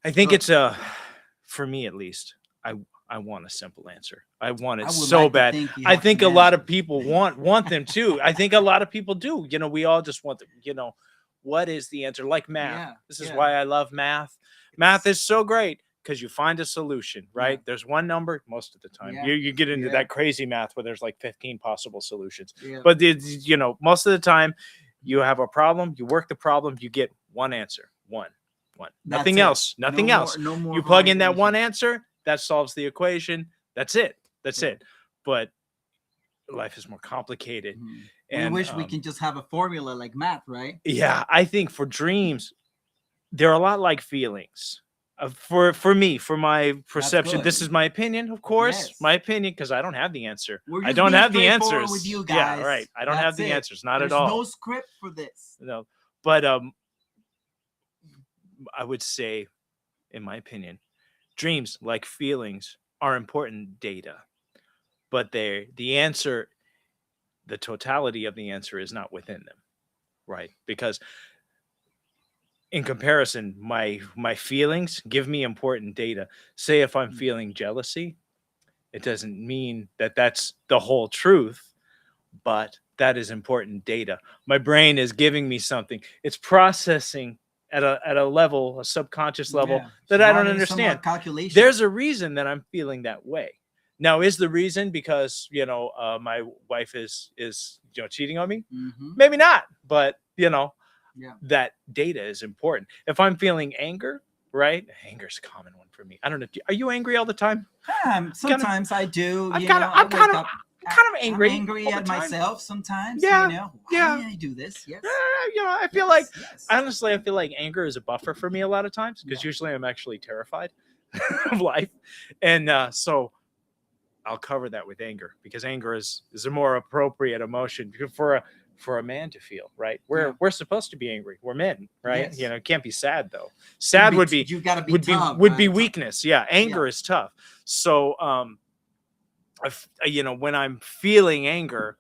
I think it's for me at least, I want a simple answer. I want it so bad. I think a lot of people want them too. I think a lot of people do. We all just want them, what is the answer? Like math.
Yeah,
This is why I love math. Math is so great because you find a solution, right?
Yeah.
There's one number most of the time.
Yeah.
You get into
Yeah.
that crazy math where there's like 15 possible solutions.
Yeah.
But most of the time you have a problem, you work the problem, you get one answer. One. Nothing else. Nothing else.
No more
You plug in that one answer, that solves the equation. That's it. But life is more complicated.
Mm-hmm.
And
we wish we can just have a formula like math, right?
Yeah, I think for dreams, they're a lot like feelings. For me, for my perception, this is my opinion, of course.
Yes.
My opinion, because I don't have the answer.
I don't have the answers with you guys.
Yeah, right. I don't have the answers, not
There's
at all.
No script for this.
No, but I would say, in my opinion, dreams, like feelings, are important data, but the answer, the totality of the answer, is not within them, right? Because in comparison, my feelings give me important data. Say if I'm feeling jealousy, it doesn't mean that that's the whole truth, but that is important data. My brain is giving me something. It's processing at a level, a subconscious level that I don't understand.
Calculation.
There's a reason that I'm feeling that way. Now, is the reason because my wife is cheating on me?
Mm-hmm.
Maybe not, but
that
data is important. If I'm feeling anger, right? Anger's a common one for me. I don't know. Are you angry all the time?
Sometimes I do.
I'm kind of angry.
I'm angry at myself sometimes.
Yeah.
Why I do this? Yes.
I feel like honestly, I feel like anger is a buffer for me a lot of times because usually I'm actually terrified of life, and so I'll cover that with anger because anger is a more appropriate emotion for a man to feel, right? We're supposed to be angry. We're men, right?
Yes.
It can't be sad though. Sad would be weakness. Yeah, anger is tough. So when I'm feeling anger,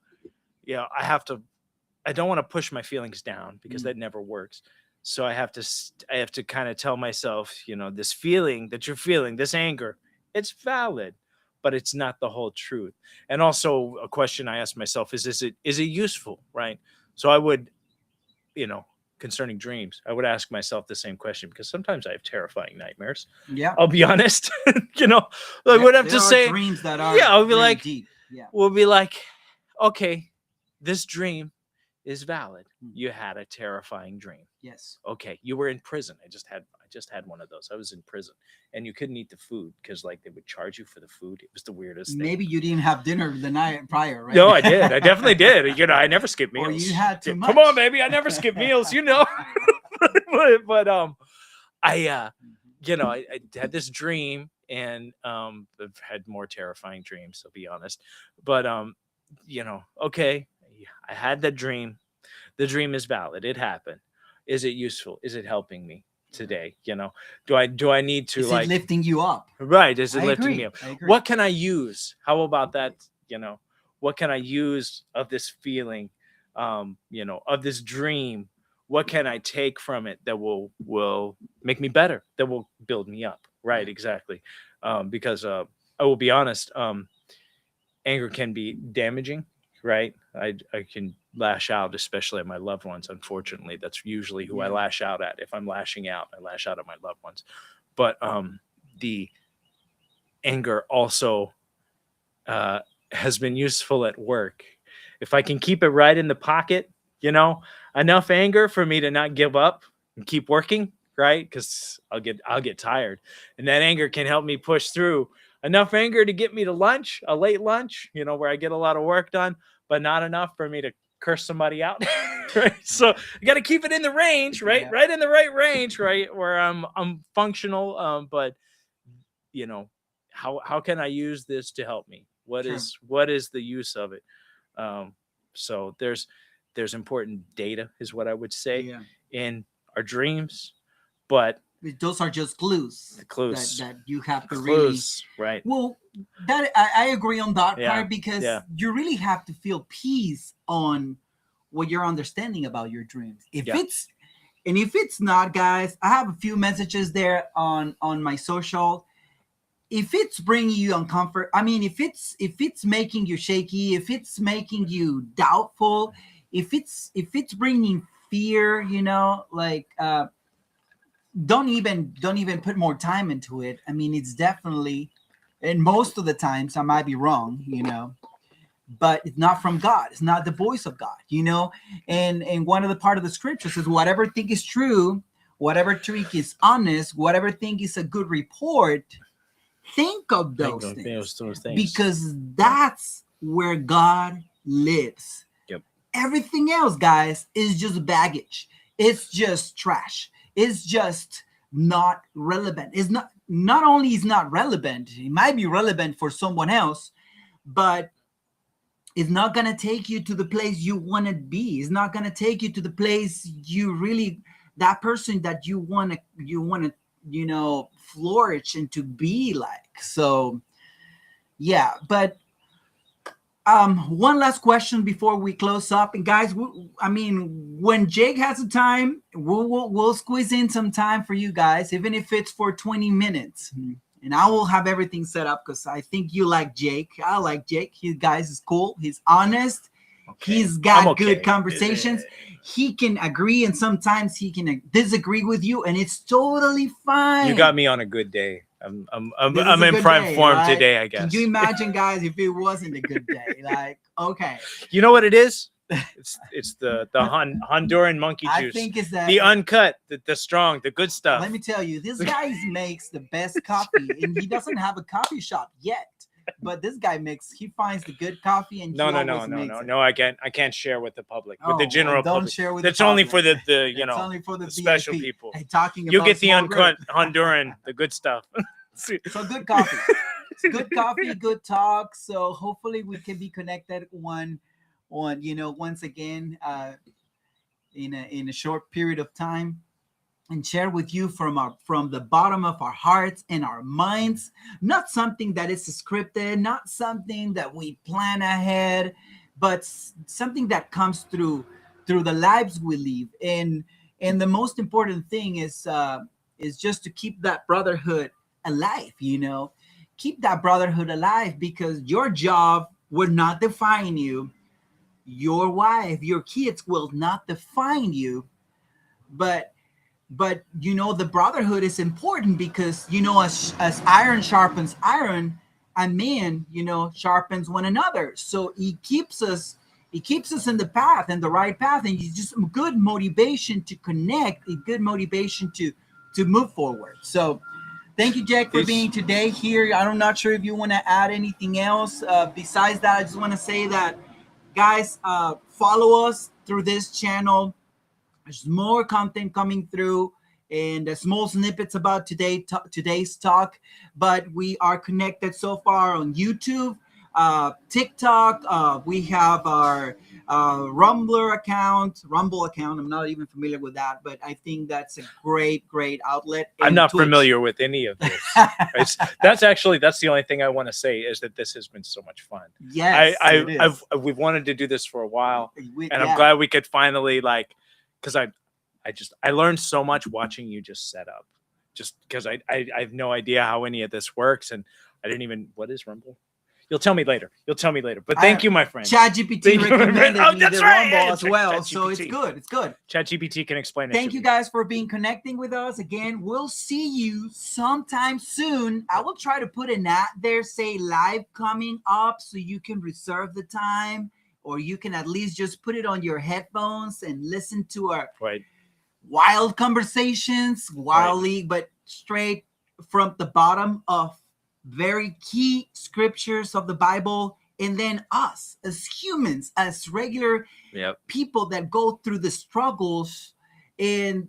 I don't want to push my feelings down because that never works. So I have to kind of tell myself, this feeling that you're feeling, this anger, it's valid, but it's not the whole truth. And also a question I ask myself is it useful, right? So I would, concerning dreams, I would ask myself the same question because sometimes I have terrifying nightmares.
Yeah.
I'll be honest. I would have to say
dreams that are
I'll be
really
like,
deep. Yeah.
We'll be like, okay, this dream is valid. You had a terrifying dream.
Yes.
Okay, you were in prison. I just had one of those. I was in prison, and you couldn't eat the food because they would charge you for the food. It was the weirdest thing.
Maybe you didn't have dinner the night prior, right?
No, I did. I definitely did. I never skip meals.
Or you had too much.
Come on, baby. I never skip meals. But I had this dream, and I've had more terrifying dreams. I'll be honest. But okay, I had that dream. The dream is valid. It happened. Is it useful? Is it helping me today? Do I need to
is it lifting you up?
Right. Is it lifting me up?
I agree.
What can I use? How about that? What can I use of this feeling, of this dream? What can I take from it that will make me better, that will build me up? Right. Exactly. Because I will be honest, anger can be damaging. Right. I can lash out, especially at my loved ones. Unfortunately, that's usually who I lash out at. If I'm lashing out, I lash out at my loved ones. But the anger also has been useful at work. If I can keep it right in the pocket, enough anger for me to not give up and keep working, right? Because I'll get tired. And that anger can help me push through. Enough anger to get me to lunch, a late lunch, where I get a lot of work done, but not enough for me to curse somebody out. Right. So I got to keep it in the range, right? Yeah. Right in the right range, right? Where I'm functional. But how can I use this to help me? What is the use of it? So there's important data is what I would say in our dreams, but
those are just clues.
The clues
that you have to
right.
Well, that I agree on that part because you really have to feel peace on what you're understanding about your dreams. If it's not, guys, I have a few messages there on my social. If it's bringing you uncomfort, I mean, if it's making you shaky, if it's making you doubtful, if it's bringing fear, don't even put more time into it. I mean, it's definitely, and most of the times I might be wrong, but it's not from God. It's not the voice of God, and one of the part of the scripture says, whatever thing is true, whatever thing is honest, whatever thing is a good report, think of those things. Because that's where God lives.
Yep.
Everything else, guys, is just baggage. It's just trash. It's just not relevant. It's not only is not relevant, it might be relevant for someone else, but it's not going to take you to the place you want to be. It's not going to take you to the place that person that you want to, flourish and to be like. So, yeah, but One last question before we close up, and guys, when Jake has the time, we'll squeeze in some time for you guys, even if it's for 20 minutes, and I will have everything set up because I think you like Jake. I like Jake. He guys is cool. He's honest. Okay. He's got good conversations. He can agree, and sometimes he can disagree with you, and it's totally fine.
You got me on a good day. I'm in prime form right? Today, I guess.
Can you imagine, guys, if it wasn't a good day? Like, okay.
You know what it is? It's the Honduran monkey juice. I think it's that the uncut, the strong, the good stuff.
Let me tell you, this guy makes the best coffee, and he doesn't have a coffee shop yet. But this guy he finds the good coffee, and
no. I can't share with the public, with the general public. Don't share with. That's only for the only for the special people.
Hey, talking about
you get the uncut Honduran, the good stuff.
So good coffee, good coffee, good talk. So hopefully we can be connected once again in a short period of time, and share with you from the bottom of our hearts and our minds, not something that is scripted, not something that we plan ahead, but something that comes through the lives we live. And the most important thing is just to keep that brotherhood alive. Keep that brotherhood alive, because your job will not define you. Your wife, your kids will not define you, but the brotherhood is important, because as iron sharpens iron, a man sharpens one another. So he keeps us in the path, in the right path, and it's just a good motivation to connect, a good motivation to move forward. So thank you, Jack, for being today here. I'm not sure if you want to add anything else. Besides that, I just want to say that, guys, follow us through this channel. There's more content coming through, and small snippets about today's talk. But we are connected so far on YouTube, TikTok. We have our Rumble account. I'm not even familiar with that, but I think that's a great outlet.
I'm not familiar with any of this. That's the only thing I want to say, is that this has been so much fun.
Yes,
we've wanted to do this for a while, and I'm glad we could finally, because I learned so much watching you just set up, just because I have no idea how any of this works, and I didn't even, what is Rumble? You'll tell me later. But thank you, my friend.
ChatGPT recommended me the
right.
Rumble as well, so it's good. It's good.
ChatGPT can explain it.
Thank you guys for connecting with us again. We'll see you sometime soon. I will try to put an ad there, say live coming up, so you can reserve the time, or you can at least just put it on your headphones and listen to our wild conversations, but straight from the bottom of very key scriptures of the Bible. And then us as humans, as regular people that go through the struggles, and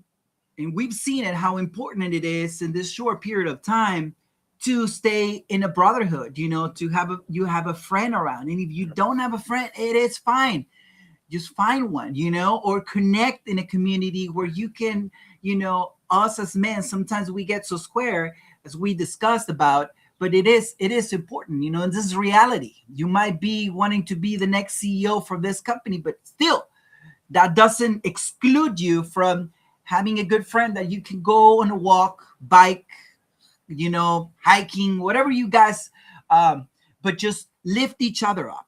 we've seen it, how important it is in this short period of time to stay in a brotherhood, to have a friend around. And if you don't have a friend, it is fine. Just find one, or connect in a community where you can, us as men, sometimes we get so square, as we discussed about, but it is important, and this is reality. You might be wanting to be the next CEO for this company, but still, that doesn't exclude you from having a good friend that you can go on a walk, bike, hiking, whatever you guys, but just lift each other up,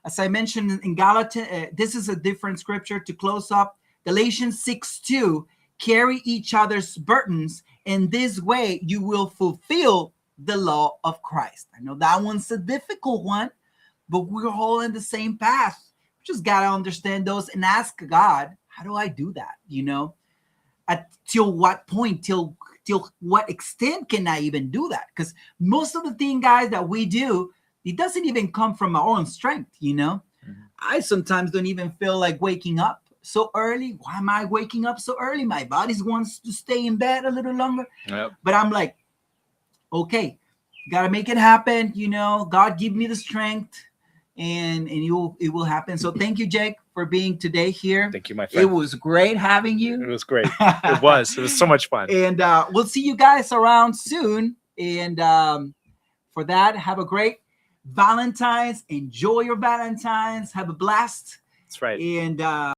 as I mentioned in Galatians, this is a different scripture to close up. Galatians 6:2, carry each other's burdens. In this way, you will fulfill the law of Christ. I know that one's a difficult one, but we're all in the same path. We just got to understand those and ask God, how do I do that? Till what point, till what extent can I even do that? Because most of the thing, guys, that we do, it doesn't even come from our own strength, Mm-hmm. I sometimes don't even feel like waking up so early. Why am I waking up so early? My body wants to stay in bed a little longer.
Yep.
But I'm like, okay, got to make it happen. God give me the strength, and it will happen. So thank you, Jake, for being today here.
Thank you, my friend.
It was great having you.
It was great. It was so much fun.
And we'll see you guys around soon. And for that, have a great Valentine's. Enjoy your Valentine's. Have a blast.
That's right.
And